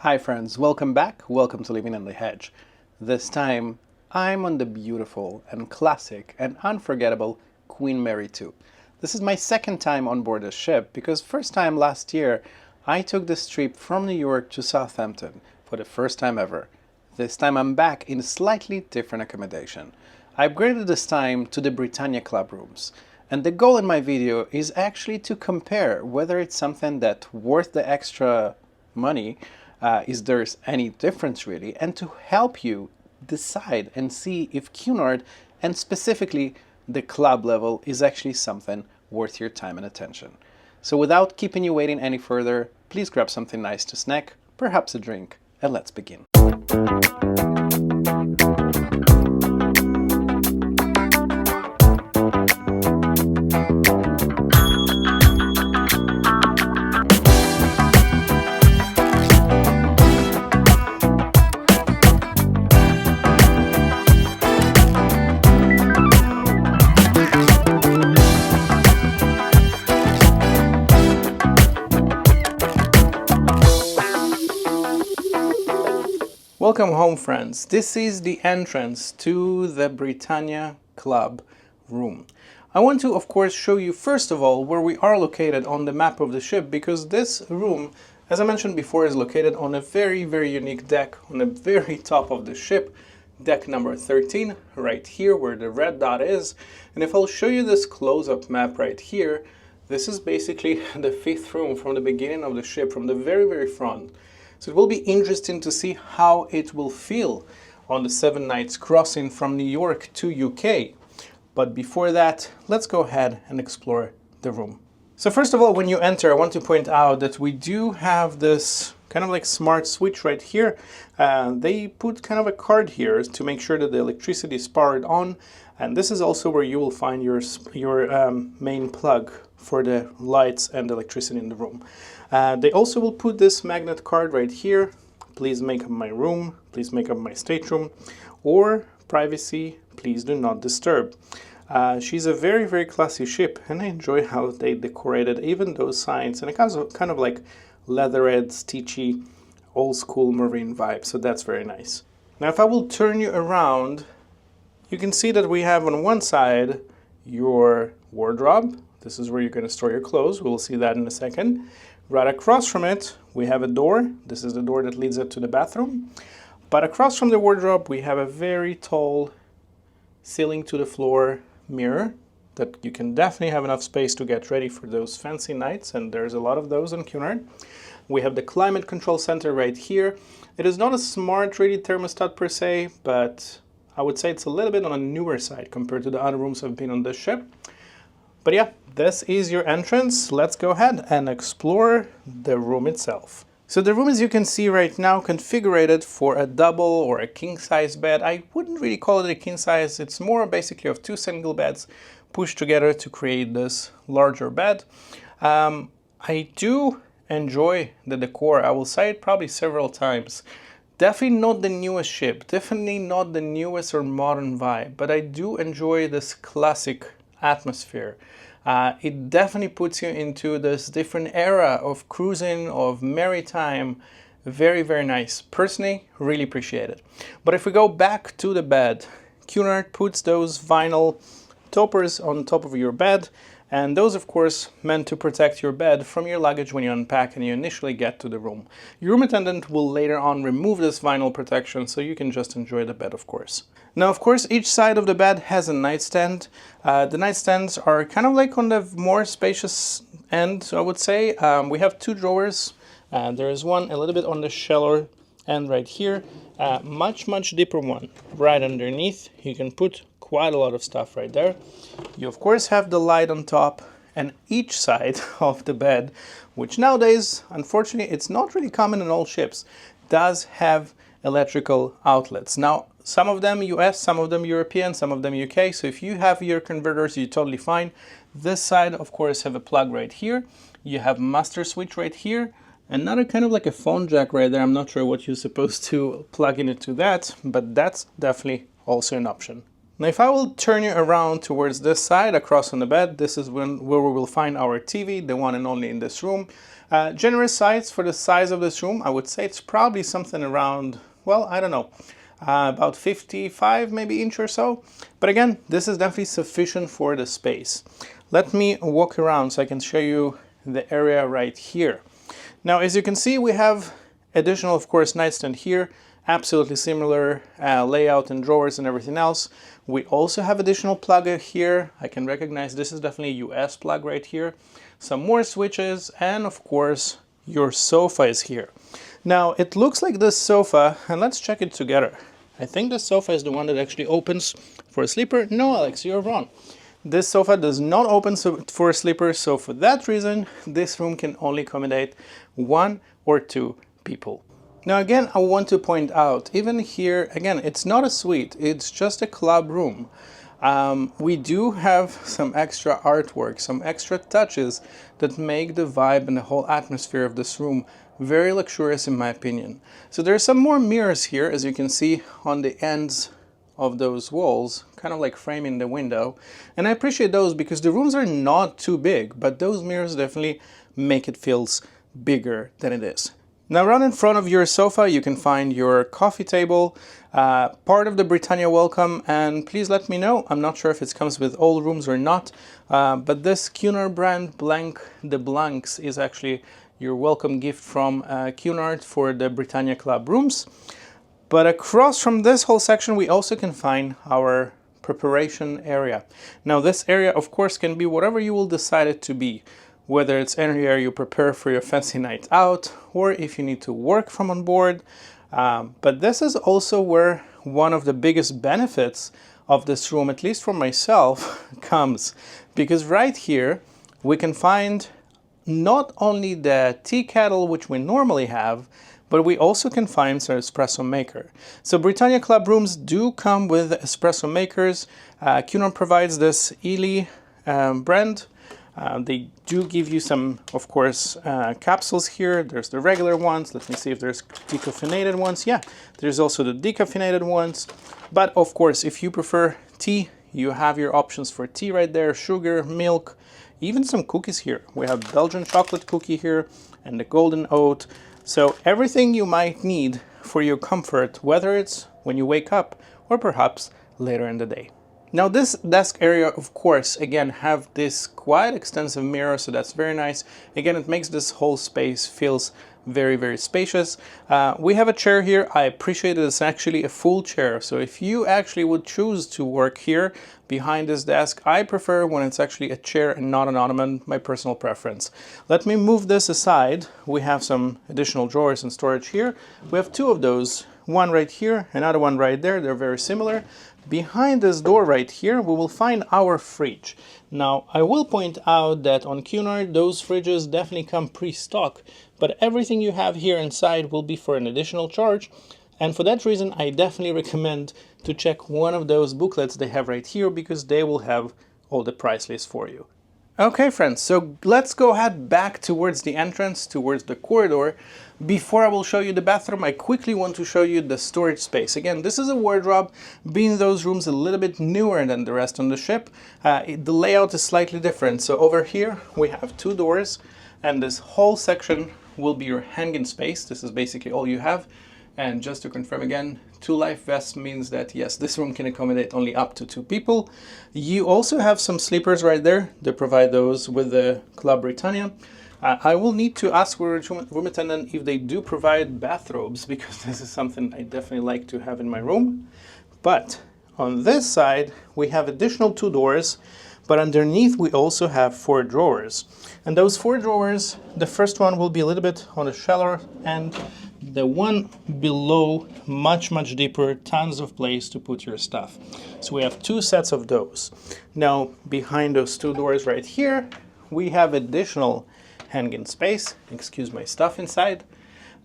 Hi friends, welcome back, welcome to Living on the Hedge. This time, I'm on the beautiful and classic and unforgettable Queen Mary 2. This is my second time on board the ship because first time last year, I took this trip from New York to Southampton for the first time ever. This time I'm back in a slightly different accommodation. I upgraded this time to the Britannia Club rooms. And the goal in my video is actually to compare whether it's something that's worth the extra money, is there's any difference really, and to help you decide and see if Cunard and specifically the club level is actually something worth your time and attention. So without keeping you waiting any further, please grab something nice to snack, perhaps a drink, and let's begin. Welcome home, friends. This is the entrance to the Britannia Club room. I want to, of course, show you first of all where we are located on the map of the ship, because this room, as I mentioned before, is located on a very, very unique deck on the very top of the ship, deck number 13, right here where the red dot is. And if I'll show you this close-up map right here, this is basically the fifth room from the beginning of the ship, from the very, very front. So it will be interesting to see how it will feel on the 7 nights crossing from New York to UK. But before that, let's go ahead and explore the room. So first of all, when you enter, I want to point out that we do have this kind of like smart switch right here. They put kind of a card here to make sure that the electricity is powered on. And this is also where you will find your main plug for the lights and electricity in the room. They also will put this magnet card right here. Please make up my room, please make up my stateroom, or privacy, please do not disturb. She's a very, very classy ship, and I enjoy how they decorated even those signs, and it kind of like leatherette, stitchy, old school marine vibe, so that's very nice. Now if I will turn you around, you can see that we have on one side your wardrobe. This is where you're going to store your clothes. We'll see that in a second. Right across from it, we have a door. This is the door that leads up to the bathroom. But across from the wardrobe, we have a very tall ceiling to the floor mirror that you can definitely have enough space to get ready for those fancy nights, and there's a lot of those on Cunard. We have the climate control center right here. It is not a smart rated thermostat per se, but I would say it's a little bit on a newer side compared to the other rooms I've been on this ship. But yeah, this is your entrance. Let's go ahead and explore the room itself. So the room, as you can see right now, configured for a double or a king size bed. I wouldn't really call it a king size. It's more basically of two single beds pushed together to create this larger bed. I do enjoy the decor. I will say it probably several times. Definitely not the newest ship, definitely not the newest or modern vibe, but I do enjoy this classic atmosphere. It definitely puts you into this different era of cruising, of maritime. Very, very nice. Personally, really appreciate it. But if we go back to the bed, Cunard puts those vinyl toppers on top of your bed, and those of course meant to protect your bed from your luggage when you unpack and you initially get to the room. Your room attendant will later on remove this vinyl protection so you can just enjoy the bed, of course. Now of course each side of the bed has a nightstand. The nightstands are kind of like on the more spacious end, I would say. We have two drawers. There is one a little bit on the shallower end right here. Much deeper one right underneath. You can put quite a lot of stuff right there. You of course have the light on top, and each side of the bed, which nowadays unfortunately it's not really common in all ships, does have electrical outlets. Now some of them US, some of them European, some of them UK, so if you have your converters you're totally fine. This side of course have a plug right here. You have master switch right here. Another kind of like a phone jack right there. I'm not sure what you're supposed to plug into that, but that's definitely also an option. Now if I will turn you around towards this side, across on the bed, this is where we will find our TV, the one and only in this room. Generous size for the size of this room. I would say it's probably something around, well, I don't know, about 55 maybe inch or so. But again, this is definitely sufficient for the space. Let me walk around so I can show you the area right here. Now, as you can see, we have additional, of course, nightstand here. Absolutely similar layout and drawers and everything else. We also have additional plug here. I can recognize this is definitely a US plug right here. Some more switches, and of course your sofa is here. Now it looks like this sofa, and let's check it together. I think this sofa is the one that actually opens for a sleeper. No, Alex, you're wrong. This sofa does not open for a sleeper, so for that reason this room can only accommodate 1 or 2 people. Now again, I want to point out, even here, again, it's not a suite, it's just a club room. We do have some extra artwork, some extra touches that make the vibe and the whole atmosphere of this room very luxurious in my opinion. So there's some more mirrors here, as you can see on the ends of those walls, kind of like framing the window. And I appreciate those because the rooms are not too big, but those mirrors definitely make it feels bigger than it is. Now right in front of your sofa you can find your coffee table, part of the Britannia welcome, and please let me know, I'm not sure if it comes with all rooms or not, but this Cunard brand Blanc de Blancs is actually your welcome gift from Cunard for the Britannia Club rooms. But across from this whole section we also can find our preparation area. Now this area of course can be whatever you will decide it to be. Whether it's an area you prepare for your fancy night out, or if you need to work from on board. But this is also where one of the biggest benefits of this room, at least for myself, comes. Because right here, we can find not only the tea kettle, which we normally have, but we also can find some espresso maker. So Britannia Club rooms do come with espresso makers. Cunard provides this Ely brand. They do give you some, of course, capsules here. There's the regular ones. Let me see if there's decaffeinated ones. Yeah, there's also the decaffeinated ones. But of course, if you prefer tea, you have your options for tea right there, sugar, milk, even some cookies here. We have Belgian chocolate cookie here and the golden oat. So everything you might need for your comfort, whether it's when you wake up or perhaps later in the day. Now this desk area, of course, again, have this quite extensive mirror, so that's very nice. Again, it makes this whole space feels very, very spacious. We have a chair here. I appreciate that it's actually a full chair. So if you actually would choose to work here behind this desk, I prefer when it's actually a chair and not an ottoman, my personal preference. Let me move this aside. We have some additional drawers and storage here. We have 2 of those, one right here, another one right there. They're very similar. Behind this door right here, we will find our fridge. Now, I will point out that on Cunard, those fridges definitely come pre-stock, but everything you have here inside will be for an additional charge. And for that reason, I definitely recommend to check one of those booklets they have right here, because they will have all the price list for you. Okay friends, so let's go ahead back towards the entrance, towards the corridor. Before I will show you the bathroom, I quickly want to show you the storage space. Again, this is a wardrobe, being those rooms a little bit newer than the rest on the ship. The layout is slightly different. So over here we have 2 doors, and this whole section will be your hanging space. This is basically all you have. And just to confirm again, 2 life vests means that yes, this room can accommodate only up to 2 people. You also have some sleepers right there. They provide those with the Club Britannia. I will need to ask our room attendant if they do provide bathrobes, because this is something I definitely like to have in my room. But on this side, we have additional 2 doors, but underneath we also have 4 drawers. And those 4 drawers, the first one will be a little bit on the shallower end. The one below, much deeper, tons of place to put your stuff. So we have 2 sets of those. Now, behind those 2 doors right here, we have additional hanging space. Excuse my stuff inside.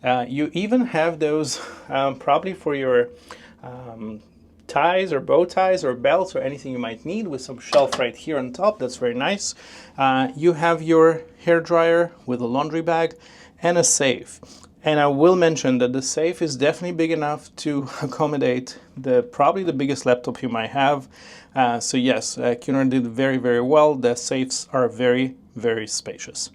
You even have those probably for your ties or bow ties or belts or anything you might need, with some shelf right here on top. That's very nice. You have your hair dryer with a laundry bag and a safe. And I will mention that the safe is definitely big enough to accommodate probably the biggest laptop you might have. So yes, Cunard did very, very well. The safes are very, very spacious.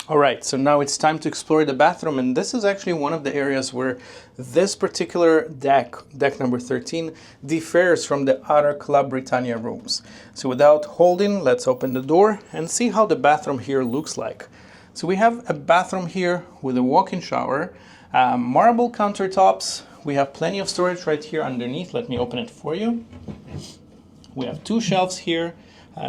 All right, so now it's time to explore the bathroom, and this is actually one of the areas where this particular deck number 13, differs from the other Club Britannia rooms. So without holding, let's open the door and see how the bathroom here looks like. So we have a bathroom here with a walk-in shower, marble countertops. We have plenty of storage right here underneath. Let me open it for you. We have 2 shelves here,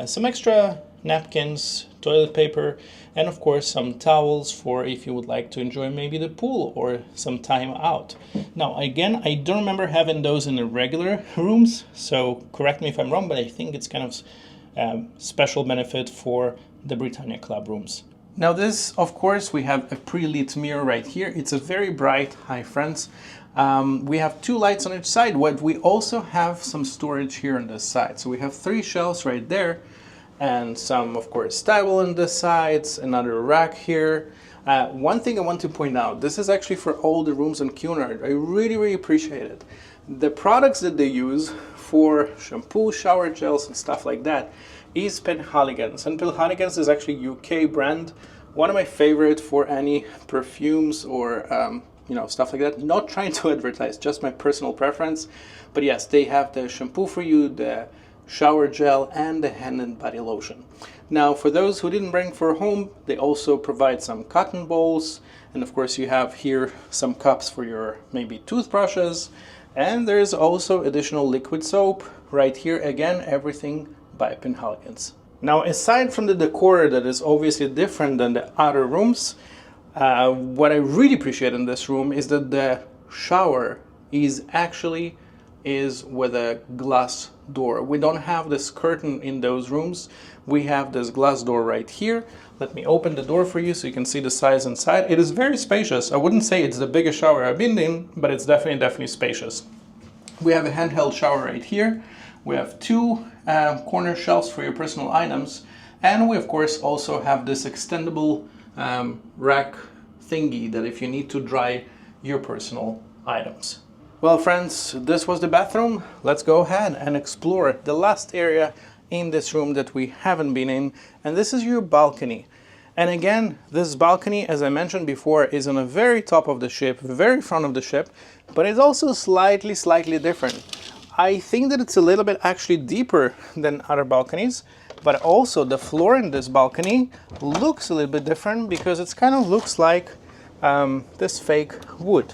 some extra napkins, toilet paper, and of course some towels for if you would like to enjoy maybe the pool or some time out. Now again, I don't remember having those in the regular rooms, so correct me if I'm wrong, but I think it's kind of special benefit for the Britannia Club rooms. Now this, of course, we have a pre-lit mirror right here. It's a very bright, hi friends. We have 2 lights on each side, but we also have some storage here on this side. So we have 3 shelves right there, and some, of course, towel on the sides, another rack here. One thing I want to point out, this is actually for all the rooms on Cunard. I really, really appreciate it. The products that they use for shampoo, shower gels, and stuff like that is Penhaligon's. And Penhaligon's is actually UK brand. One of my favorite for any perfumes or you know, stuff like that. Not trying to advertise, just my personal preference. But yes, they have the shampoo for you, the shower gel, and the hand and body lotion. Now, for those who didn't bring for home, they also provide some cotton balls. And of course, you have here some cups for your maybe toothbrushes. And there's also additional liquid soap right here. Again, everything by Penhaligon's. Now, aside from the decor that is obviously different than the other rooms, what I really appreciate in this room is that the shower is with a glass door. We don't have this curtain in those rooms. We have this glass door right here. Let me open the door for you so you can see the size inside. It is very spacious. I wouldn't say it's the biggest shower I've been in, but it's definitely spacious. We have a handheld shower right here. We have 2 corner shelves for your personal items. And we, of course, also have this extendable rack thingy that if you need to dry your personal items. Well, friends, this was the bathroom. Let's go ahead and explore the last area in this room that we haven't been in, and this is your balcony. And again, this balcony, as I mentioned before, is on the very top of the ship, very front of the ship, but it's also slightly different. I think that it's a little bit actually deeper than other balconies, but also the floor in this balcony looks a little bit different because it kind of looks like this fake wood.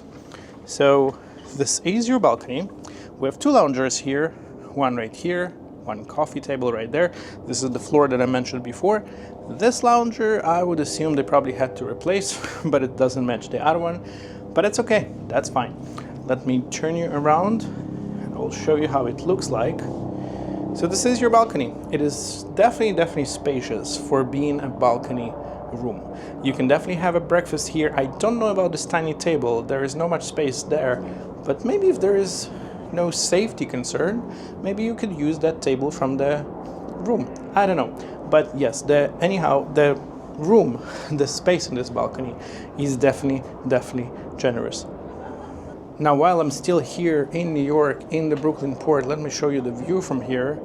So this is your balcony. We have 2 loungers here, one right here, one coffee table right there. This is the floor that I mentioned before. This lounger, I would assume they probably had to replace, but it doesn't match the other one. But it's okay, that's fine. Let me turn you around and I'll show you how it looks like. So this is your balcony. It is definitely spacious for being a balcony room. You can definitely have a breakfast here. I don't know about this tiny table. There is no much space there, but maybe if there is no safety concern, maybe you could use that table from the room. I don't know. But yes, anyhow, the room, the space in this balcony is definitely generous. Now, while I'm still here in New York, in the Brooklyn port, let me show you the view from here.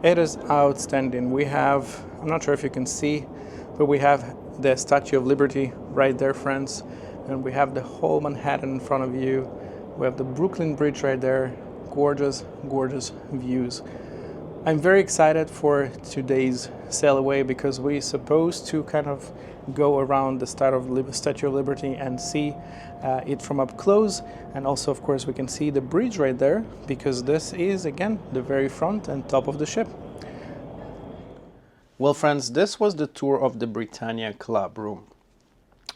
It is outstanding. We have, I'm not sure if you can see, but we have the Statue of Liberty right there, friends. And we have the whole Manhattan in front of you. We have the Brooklyn Bridge right there. Gorgeous views. I'm very excited for today's sail away because we're supposed to kind of go around the Statue of Liberty and see it from up close. And also, of course, we can see the bridge right there because this is, again, the very front and top of the ship. Well, friends, this was the tour of the Britannia Club room.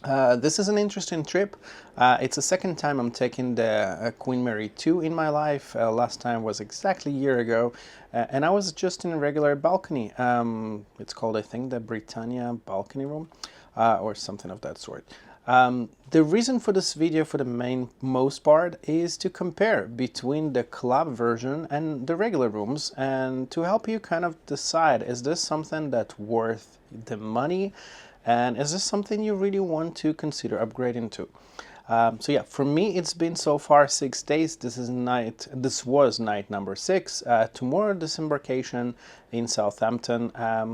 This is an interesting trip. It's the second time I'm taking the Queen Mary 2 in my life. Last time was exactly a year ago, and I was just in a regular balcony. It's called, I think, the Britannia balcony room, or something of that sort. The reason for this video, for the most part, is to compare between the club version and the regular rooms, and to help you kind of decide, is this something that's worth the money? And is this something you really want to consider upgrading to? So yeah, for me it's been so far 6 days. This was night number 6. Tomorrow disembarkation in Southampton.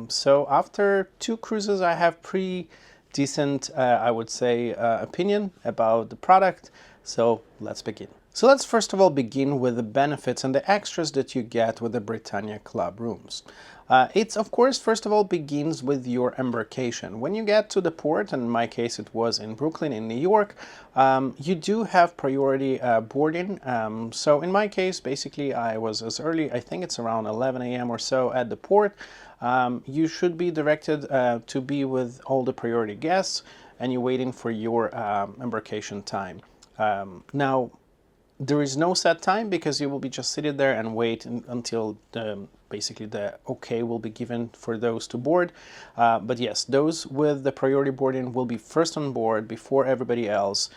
So after 2 cruises, I have pretty decent, I would say, opinion about the product. So let's begin. So let's first of all begin with the benefits and the extras that you get with the Britannia Club rooms. It's, of course, first of all begins with your embarkation. When you get to the port, and in my case it was in Brooklyn in New York, you do have priority boarding. So in my case, basically I was as early, I think it's around 11 a.m. or so at the port. You should be directed to be with all the priority guests, and you're waiting for your embarkation time. Now, there is no set time because you will be just sitting there and wait until basically the okay will be given for those to board. But yes, those with the priority boarding will be first on board before everybody else.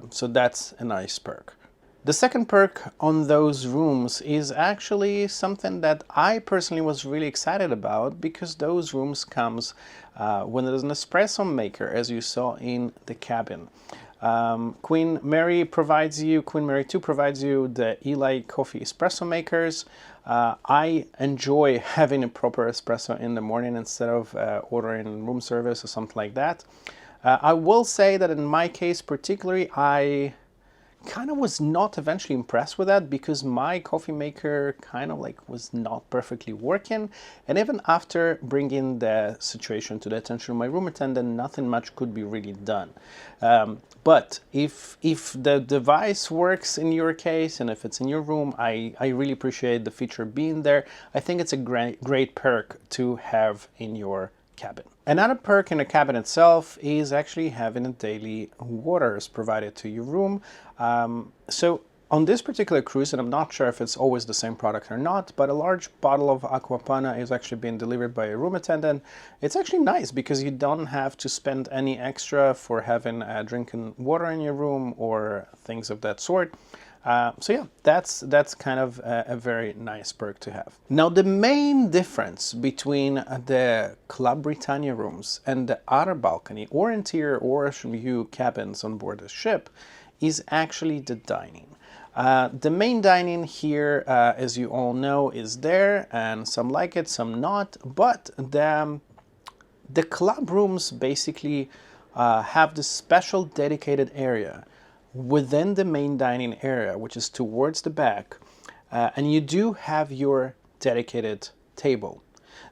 So that's a nice perk. The second perk on those rooms is actually something that I personally was really excited about, because those rooms comes when there's an espresso maker, as you saw in the cabin. Queen Mary 2 provides you the Eli coffee espresso makers. I enjoy having a proper espresso in the morning instead of ordering room service or something like that. I will say that in my case particularly, I kind of was not eventually impressed with that, because my coffee maker kind of like was not perfectly working, and even after bringing the situation to the attention of my room attendant, nothing much could be really done. But if the device works in your case and if it's in your room, I really appreciate the feature being there. I think it's a great perk to have in your cabin. Another perk in the cabin itself is actually having a daily waters provided to your room. So on this particular cruise, and I'm not sure if it's always the same product or not, but a large bottle of aqua panna is actually being delivered by a room attendant. It's actually nice because you don't have to spend any extra for having drinking water in your room or things of that sort. So yeah, that's kind of a very nice perk to have. Now, the main difference between the Club Britannia rooms and the outer balcony or interior or ocean view cabins on board the ship is actually the dining. The main dining here, as you all know, is there, and some like it, some not, but the club rooms basically have this special dedicated area within the main dining area, which is towards the back, and you do have your dedicated table.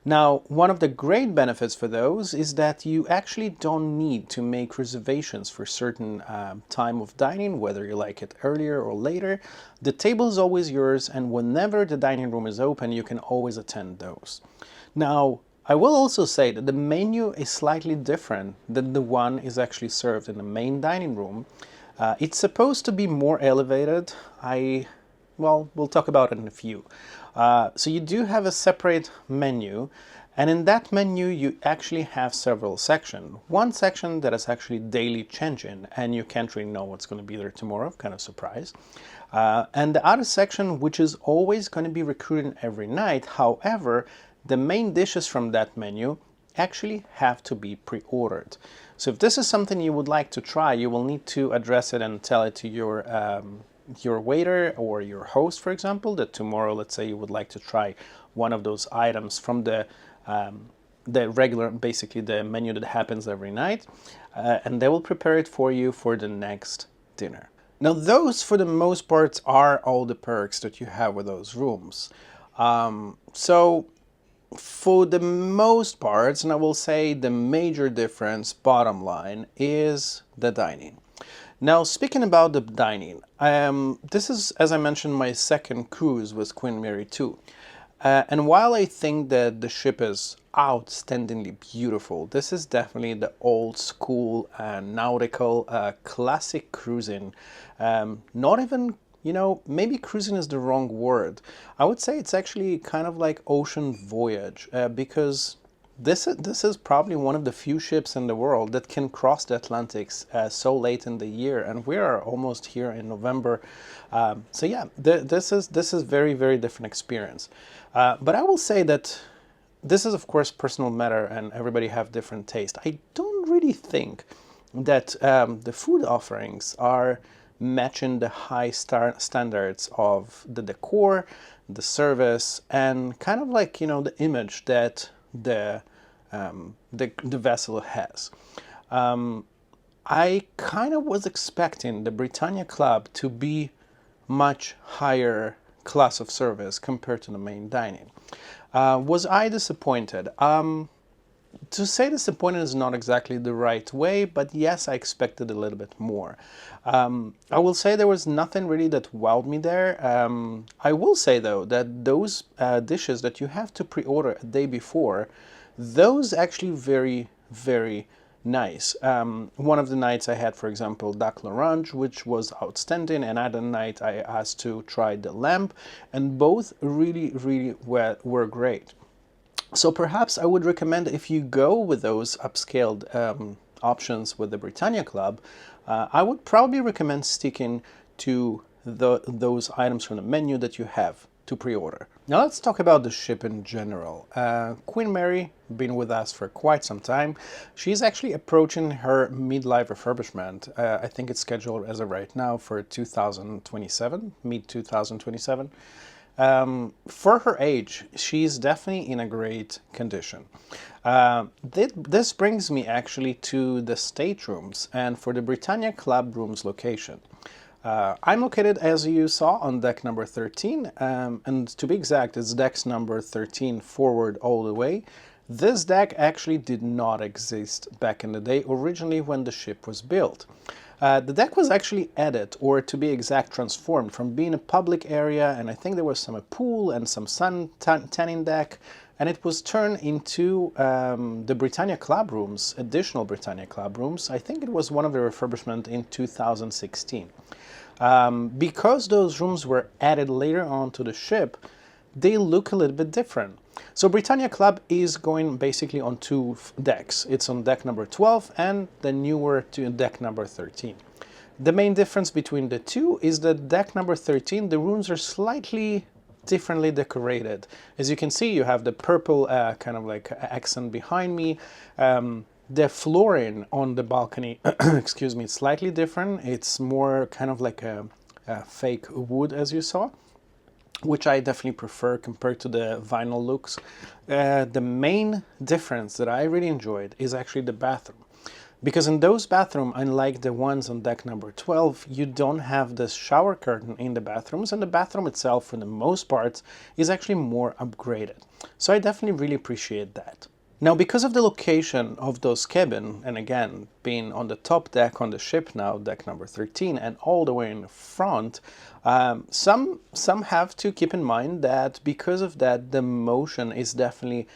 Now, one of the great benefits for those is that you actually don't need to make reservations for certain time of dining, whether you like it earlier or later. The table is always yours, and whenever the dining room is open, you can always attend those. Now, I will also say that the menu is slightly different than the one is actually served in the main dining room. It's supposed to be more elevated. Well, we'll talk about it in a few. So you do have a separate menu, and in that menu you actually have several sections. One section that is actually daily changing, and you can't really know what's going to be there tomorrow, kind of surprised. And the other section, which is always going to be recruiting every night. However, the main dishes from that menu actually have to be pre-ordered. So if this is something you would like to try, you will need to address it and tell it to your waiter or your host, for example, that tomorrow, let's say you would like to try one of those items from the regular, basically the menu that happens every night, and they will prepare it for you for the next dinner. Now, those, for the most part, are all the perks that you have with those rooms. So for the most parts, and I will say the major difference, bottom line, is the dining. Now, speaking about the dining, this is, as I mentioned, my second cruise with Queen Mary 2. And while I think that the ship is outstandingly beautiful, this is definitely the old school nautical classic cruising. Not even, maybe cruising is the wrong word. I would say it's actually kind of like ocean voyage, because this is probably one of the few ships in the world that can cross the Atlantics so late in the year, and we are almost here in November. So yeah, this is very, very different experience. But I will say that this is, of course, personal matter, and everybody have different taste. I don't really think that the food offerings are matching the high standards of the decor, the service, and kind of like, you know, the image that the vessel has. I kind of was expecting the Britannia Club to be much higher class of service compared to the main dining. Was I disappointed? To say disappointed is not exactly the right way, but yes, I expected a little bit more. I will say there was nothing really that wowed me there. I will say though that those dishes that you have to pre-order a day before, those actually very nice. One of the nights I had, for example, duck l'orange, which was outstanding, and other night I asked to try the lamb, and both really were great. So perhaps I would recommend, if you go with those upscaled options with the Britannia Club, I would probably recommend sticking to those items from the menu that you have to pre-order. Now let's talk about the ship in general. Queen Mary, been with us for quite some time. She's actually approaching her midlife refurbishment. I think it's scheduled as of right now for 2027, mid-2027. For her age, she's definitely in a great condition. This brings me actually to the staterooms and for the Britannia Club rooms location. I'm located, as you saw, on deck number 13, and to be exact, it's deck number 13 forward all the way. This deck actually did not exist back in the day, originally when the ship was built. The deck was actually added, or to be exact, transformed from being a public area, and I think there was a pool and some sun tanning deck, and it was turned into the Britannia Club rooms, additional Britannia Club rooms. I think it was one of the refurbishment in 2016. Because those rooms were added later on to the ship, they look a little bit different. So Britannia Club is going basically on two decks. It's on deck number 12 and the newer to deck number 13. The main difference between the two is that deck number 13, the rooms are slightly differently decorated. As you can see, you have the purple kind of like accent behind me. The flooring on the balcony, excuse me, it's slightly different. It's more kind of like a fake wood, as you saw, which I definitely prefer compared to the vinyl looks. The main difference that I really enjoyed is actually the bathroom. Because in those bathrooms, unlike the ones on deck number 12, you don't have this shower curtain in the bathrooms, and the bathroom itself, for the most part, is actually more upgraded. So I definitely really appreciate that. Now, because of the location of those cabins, and again, being on the top deck on the ship now, deck number 13, and all the way in the front, some have to keep in mind that because of that, the motion is definitely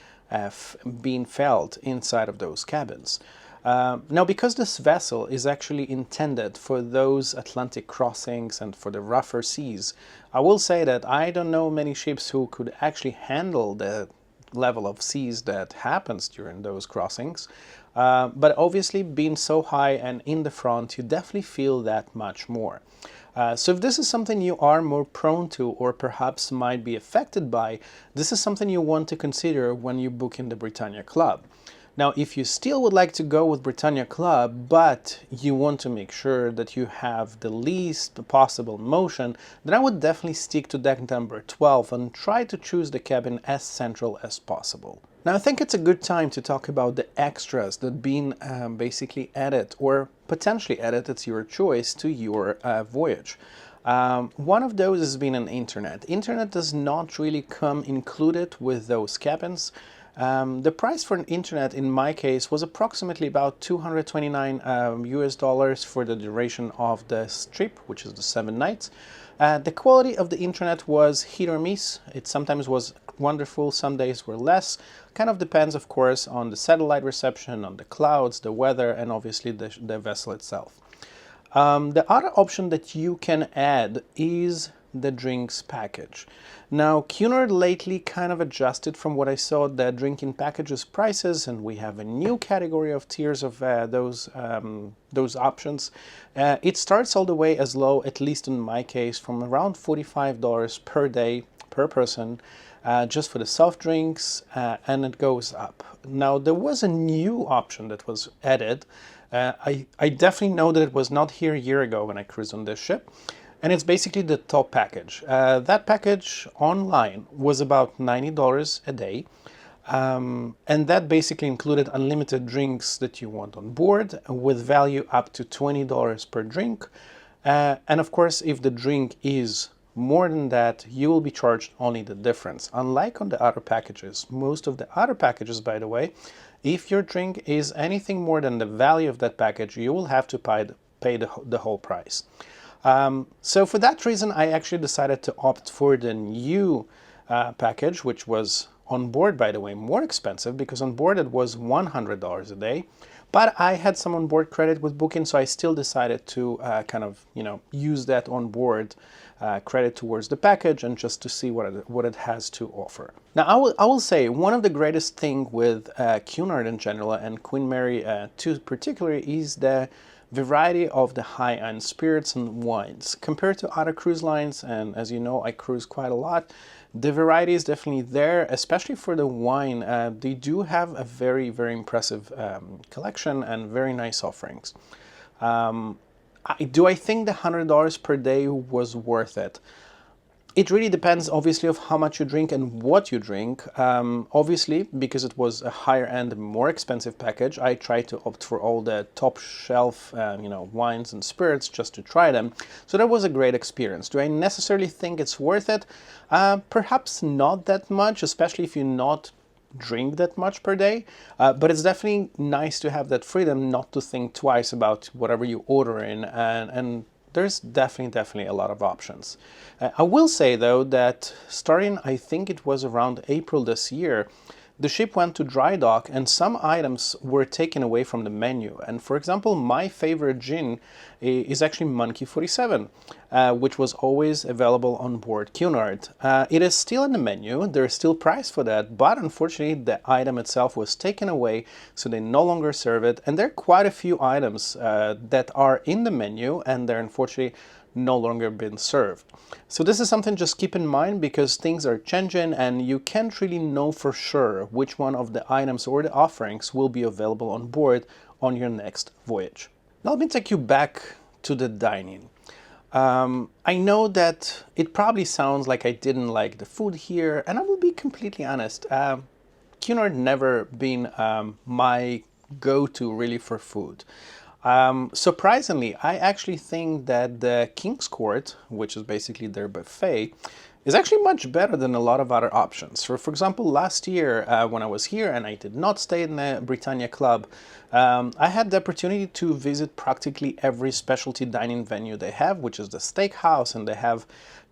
being felt inside of those cabins. Now, because this vessel is actually intended for those Atlantic crossings and for the rougher seas, I will say that I don't know many ships who could actually handle the level of seas that happens during those crossings. But obviously, being so high and in the front, you definitely feel that much more. So if this is something you are more prone to or perhaps might be affected by, this is something you want to consider when you book in the Britannia Club. Now, if you still would like to go with Britannia Club, but you want to make sure that you have the least possible motion, then I would definitely stick to deck number 12 and try to choose the cabin as central as possible. Now, I think it's a good time to talk about the extras that been basically added or potentially added, it's your choice, to your voyage. One of those has been an internet. Internet does not really come included with those cabins. The price for an internet in my case was approximately about $229 US for the duration of the trip, which is the 7 nights. The quality of the internet was hit or miss. It sometimes was wonderful, some days were less. Kind of depends, of course, on the satellite reception, on the clouds, the weather, and obviously the vessel itself. The other option that you can add is the drinks package. Now, Cunard lately kind of adjusted, from what I saw, the drinking packages prices, and we have a new category of tiers of those options. It starts all the way as low, at least in my case, from around $45 per day per person, just for the soft drinks, and it goes up. Now, there was a new option that was added, I definitely know that it was not here a year ago when I cruised on this ship. And it's basically the top package. That package online was about $90 a day. And that basically included unlimited drinks that you want on board with value up to $20 per drink. And of course, if the drink is more than that, you will be charged only the difference. Unlike on the other packages, most of the other packages, by the way, if your drink is anything more than the value of that package, you will have to pay the whole price. So for that reason, I actually decided to opt for the new package, which was on board, by the way, more expensive because on board it was $100 a day. But I had some on board credit with Booking, so I still decided to kind of, use that on board credit towards the package and just to see what it has to offer. Now, I will say one of the greatest thing with Cunard in general and Queen Mary too particularly is the variety of the high-end spirits and wines. Compared to other cruise lines, and as you know, I cruise quite a lot, the variety is definitely there, especially for the wine. They do have a very, very impressive collection and very nice offerings. Do I think the $100 per day was worth it? It really depends, obviously, of how much you drink and what you drink. Obviously, because it was a higher end, more expensive package, I tried to opt for all the top shelf, wines and spirits just to try them. So that was a great experience. Do I necessarily think it's worth it? Perhaps not that much, especially if you not drink that much per day. But it's definitely nice to have that freedom not to think twice about whatever you order in, and there's definitely a lot of options. I will say though that starting, I think it was around April this year, the ship went to dry dock and some items were taken away from the menu. And for example, my favorite gin is actually Monkey 47, which was always available on board Cunard. It is still in the menu, there is still price for that, but unfortunately the item itself was taken away, so they no longer serve it. And there are quite a few items that are in the menu and they're unfortunately no longer been served. So this is something just keep in mind because things are changing and you can't really know for sure which one of the items or the offerings will be available on board on your next voyage. Now let me take you back to the dining. I know that it probably sounds like I didn't like the food here, and I will be completely honest. Cunard never been my go-to really for food. Surprisingly, I actually think that the King's Court, which is basically their buffet, is actually much better than a lot of other options. For example, last year when I was here and I did not stay in the Britannia Club, I had the opportunity to visit practically every specialty dining venue they have, which is the Steakhouse, and they have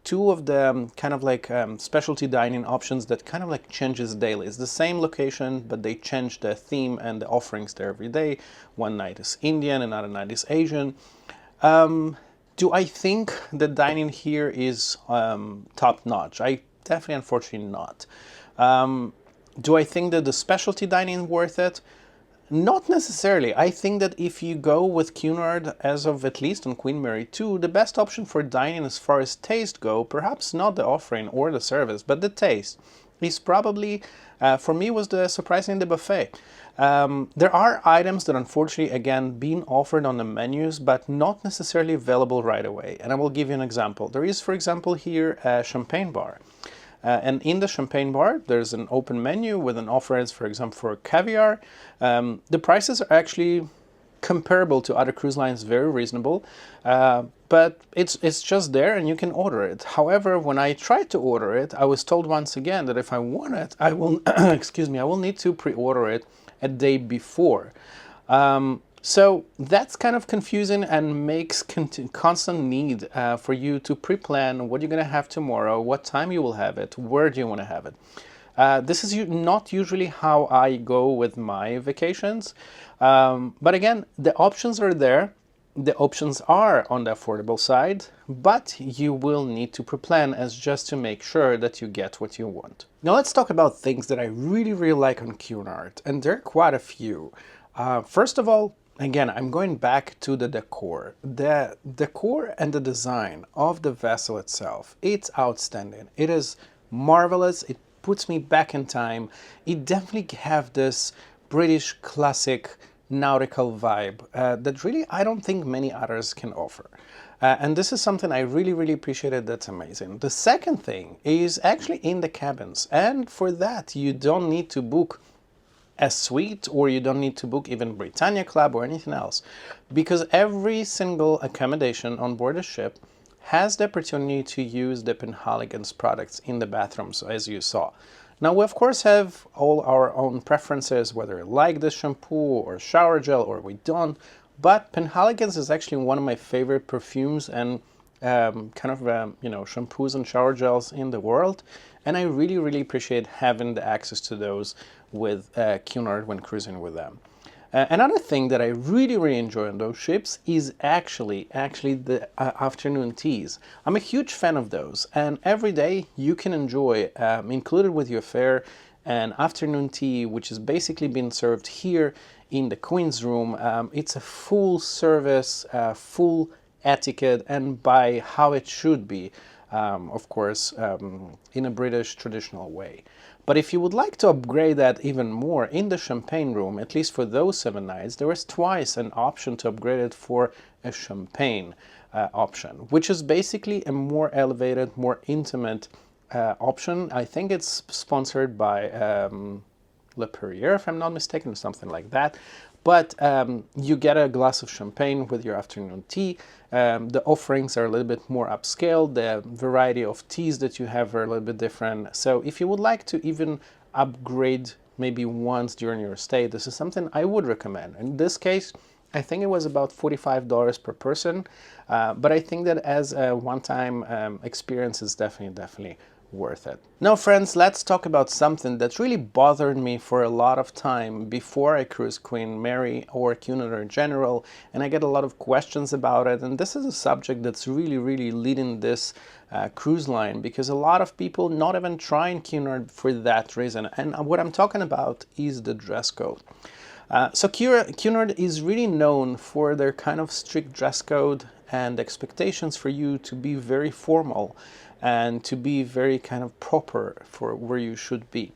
two of the kind of like specialty dining options that kind of like changes daily. It's the same location, but they change the theme and the offerings there every day. One night is Indian, another night is Asian. Do I think the dining here is top notch? I definitely, unfortunately, not. Do I think that the specialty dining is worth it? Not necessarily. I think that if you go with Cunard, as of at least on Queen Mary 2, the best option for dining as far as taste go, perhaps not the offering or the service, but the taste, is probably, for me, was surprisingly the buffet. There are items that unfortunately, again, being offered on the menus, but not necessarily available right away. And I will give you an example. There is, for example, here a champagne bar. And in the champagne bar, there's an open menu with an offer, for example, for caviar. The prices are actually comparable to other cruise lines, very reasonable, but it's just there and you can order it. However, when I tried to order it, I was told once again that if I want it, I will, excuse me, I will need to pre-order it a day before. So that's kind of confusing and makes constant need for you to pre-plan what you're going to have tomorrow, what time you will have it, where do you want to have it. This is not usually how I go with my vacations. But again, the options are there. The options are on the affordable side, but you will need to pre-plan as just to make sure that you get what you want. Now let's talk about things that I really like on Cunard, and there are quite a few. First of all, again, I'm going back to the decor. The decor and the design of the vessel itself, it's outstanding. It is marvelous. It puts me back in time. It definitely have this British classic nautical vibe that really I don't think many others can offer. And this is something I really, really appreciated. That's amazing. The second thing is actually in the cabins. And for that, you don't need to book a suite, or you don't need to book even Britannia Club or anything else, because every single accommodation on board a ship has the opportunity to use the Penhaligons products in the bathrooms, as you saw. Now, we of course have all our own preferences, whether we like the shampoo or shower gel or we don't, but Penhaligons is actually one of my favorite perfumes and shampoos and shower gels in the world, and I really, really appreciate having the access to those with Cunard when cruising with them. Another thing that I really, really enjoy on those ships is actually the afternoon teas. I'm a huge fan of those, and every day you can enjoy, included with your fare, an afternoon tea, which is basically being served here in the Queen's room. It's a full service, full etiquette, and by how it should be, of course, in a British traditional way. But if you would like to upgrade that even more in the champagne room, at least for those 7 nights, there is twice an option to upgrade it for a champagne option, which is basically a more elevated, more intimate option. I think it's sponsored by Le Perrier, if I'm not mistaken, or something like that. But you get a glass of champagne with your afternoon tea. The offerings are a little bit more upscale. The variety of teas that you have are a little bit different. So if you would like to even upgrade maybe once during your stay, this is something I would recommend. In this case, I think it was about $45 per person. But I think that as a one-time experience, it's definitely worth it. Now, friends, let's talk about something that really bothered me for a lot of time before I cruised Queen Mary or Cunard in general, and I get a lot of questions about it. And this is a subject that's really leading this cruise line, because a lot of people not even trying Cunard for that reason. And what I'm talking about is the dress code. So Cunard is really known for their kind of strict dress code and expectations for you to be very formal and to be very kind of proper for where you should be.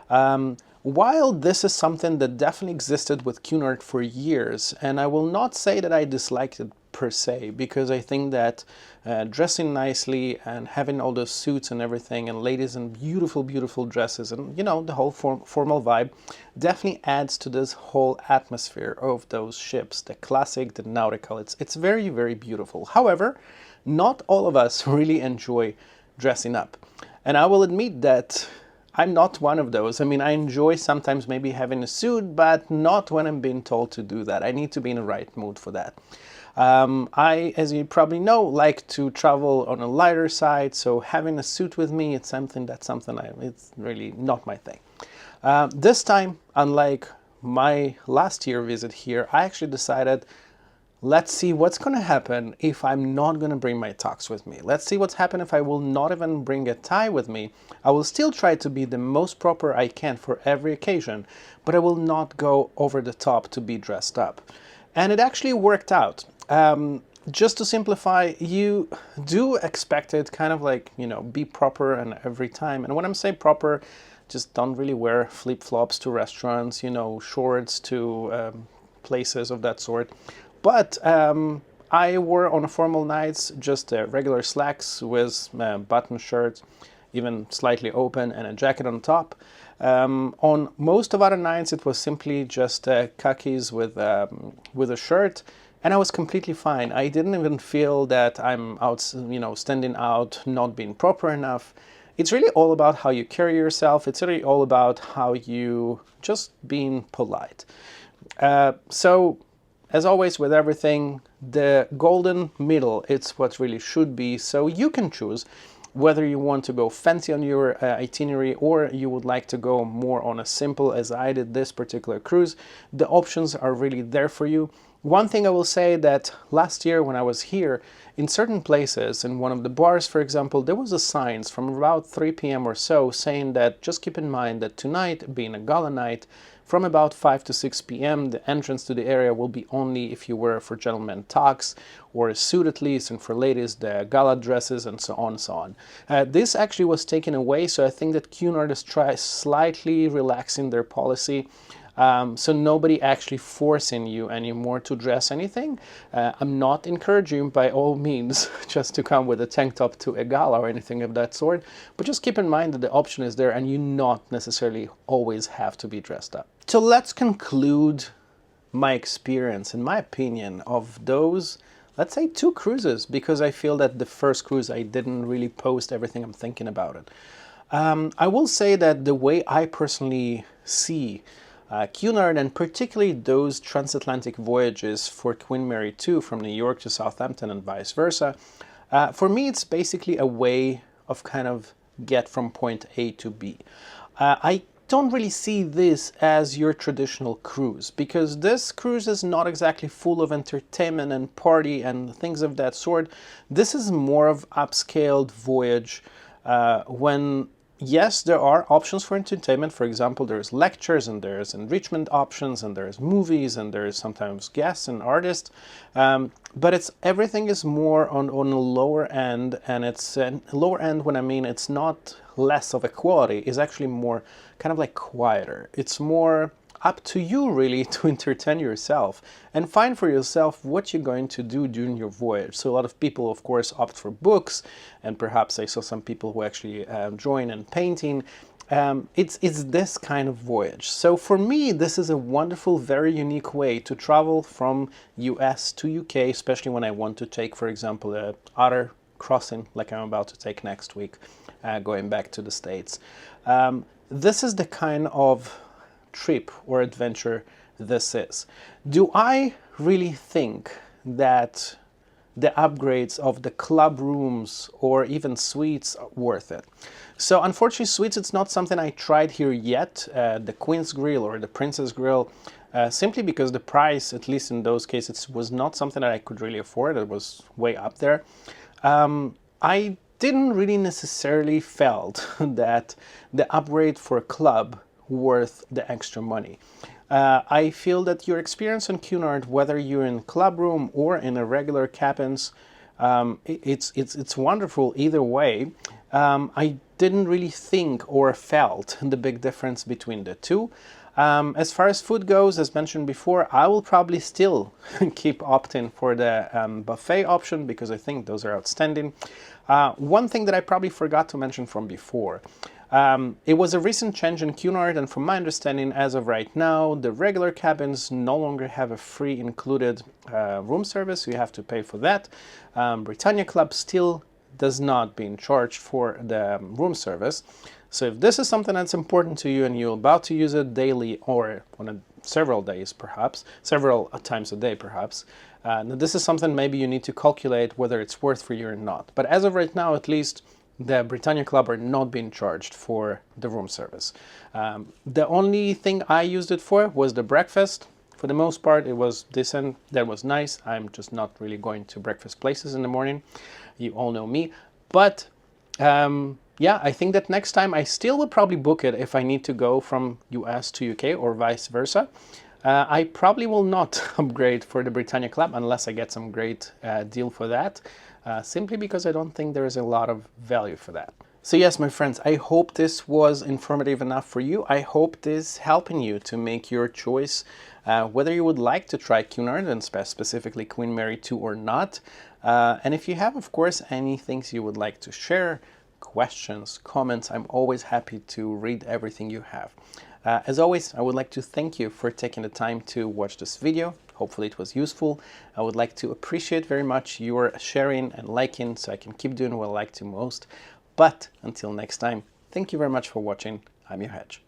While this is something that definitely existed with Cunard for years, and I will not say that I disliked it per se, because I think that dressing nicely and having all those suits and everything, and ladies in beautiful dresses, and the whole formal vibe definitely adds to this whole atmosphere of those ships, the classic, the nautical. It's very beautiful. However, not all of us really enjoy dressing up, and I will admit that I'm not one of those. I mean, I enjoy sometimes maybe having a suit, but not when I'm being told to do that. I need to be in the right mood for that. I, as you probably know, like to travel on a lighter side, so having a suit with me, it's really not my thing. This time, unlike my last year visit here, I actually decided, let's see what's going to happen if I'm not going to bring my tux with me. Let's see what's happened if I will not even bring a tie with me. I will still try to be the most proper I can for every occasion, but I will not go over the top to be dressed up. And it actually worked out. Just to simplify, you do expect it kind of like, be proper and every time. And when I'm saying proper, just don't really wear flip-flops to restaurants, shorts to places of that sort. But I wore on formal nights just regular slacks with button shirts, even slightly open, and a jacket on top. On most of other nights, it was simply just khakis with a shirt, and I was completely fine. I didn't even feel that I'm out, standing out, not being proper enough. It's really all about how you carry yourself. It's really all about how you just being polite. So, as always with everything, the golden middle, it's what really should be. So you can choose whether you want to go fancy on your itinerary, or you would like to go more on a simple, as I did this particular cruise. The options are really there for you. One thing I will say, that last year when I was here, in certain places, in one of the bars, for example, there was a sign from about 3 p.m. or so saying that just keep in mind that tonight, being a gala night, from about 5 to 6 p.m., the entrance to the area will be only if you wear, for gentlemen, tux, or a suit at least, and for ladies, the gala dresses, and so on and so on. This actually was taken away, so I think that Cunard is slightly relaxing their policy. So nobody actually forcing you anymore to dress anything. I'm not encouraging you by all means just to come with a tank top to a gala or anything of that sort, but just keep in mind that the option is there and you not necessarily always have to be dressed up. So let's conclude my experience, in my opinion, of those, let's say, 2 cruises, because I feel that the first cruise I didn't really post everything I'm thinking about it. I will say that the way I personally see Cunard, and particularly those transatlantic voyages for Queen Mary 2 from New York to Southampton and vice versa, for me it's basically a way of kind of get from point A to B. I don't really see this as your traditional cruise, because this cruise is not exactly full of entertainment and party and things of that sort. This is more of upscaled voyage when, yes, there are options for entertainment. For example, there's lectures and there's enrichment options and there's movies and there's sometimes guests and artists, but everything is more on a lower end, and it's lower end when I mean it's not less of a quality, is actually more kind of like quieter. It's more up to you really to entertain yourself and find for yourself what you're going to do during your voyage. So a lot of people, of course, opt for books, and perhaps I saw some people who actually join in painting. It's this kind of voyage. So for me, this is a wonderful, very unique way to travel from US to UK, especially when I want to take, for example, a otter crossing like I'm about to take next week, going back to the States. This is the kind of trip or adventure this is. Do I really think that the upgrades of the club rooms or even suites are worth it? So unfortunately, suites, it's not something I tried here yet, the Queen's Grill or the Princess Grill, simply because the price, at least in those cases, was not something that I could really afford. It was way up there. I didn't really necessarily felt that the upgrade for a club worth the extra money. I feel that your experience on Cunard, whether you're in club room or in a regular cabins, it's wonderful either way. I didn't really think or felt the big difference between the two. As far as food goes, as mentioned before, I will probably still keep opting for the buffet option, because I think those are outstanding. One thing that I probably forgot to mention from before, it was a recent change in Cunard, and from my understanding, as of right now, the regular cabins no longer have a free included room service, so you have to pay for that. Britannia Club still does not being charged for the room service. So if this is something that's important to you and you're about to use it daily or on several days perhaps, several times a day perhaps, this is something maybe you need to calculate whether it's worth for you or not. But as of right now, at least, the Britannia Club are not being charged for the room service. The only thing I used it for was the breakfast. For the most part, it was decent. That was nice. I'm just not really going to breakfast places in the morning. You all know me. But yeah, I think that next time I still would probably book it if I need to go from US to UK or vice versa. I probably will not upgrade for the Britannia Club unless I get some great deal for that, simply because I don't think there is a lot of value for that. So yes, my friends, I hope this was informative enough for you. I hope this helping you to make your choice, whether you would like to try Cunard, and specifically Queen Mary 2 or not. And if you have, of course, any things you would like to share, questions, comments, I'm always happy to read everything you have. As always, I would like to thank you for taking the time to watch this video. Hopefully it was useful. I would like to appreciate very much your sharing and liking so I can keep doing what I like to most. But until next time, thank you very much for watching. I'm your Hedge.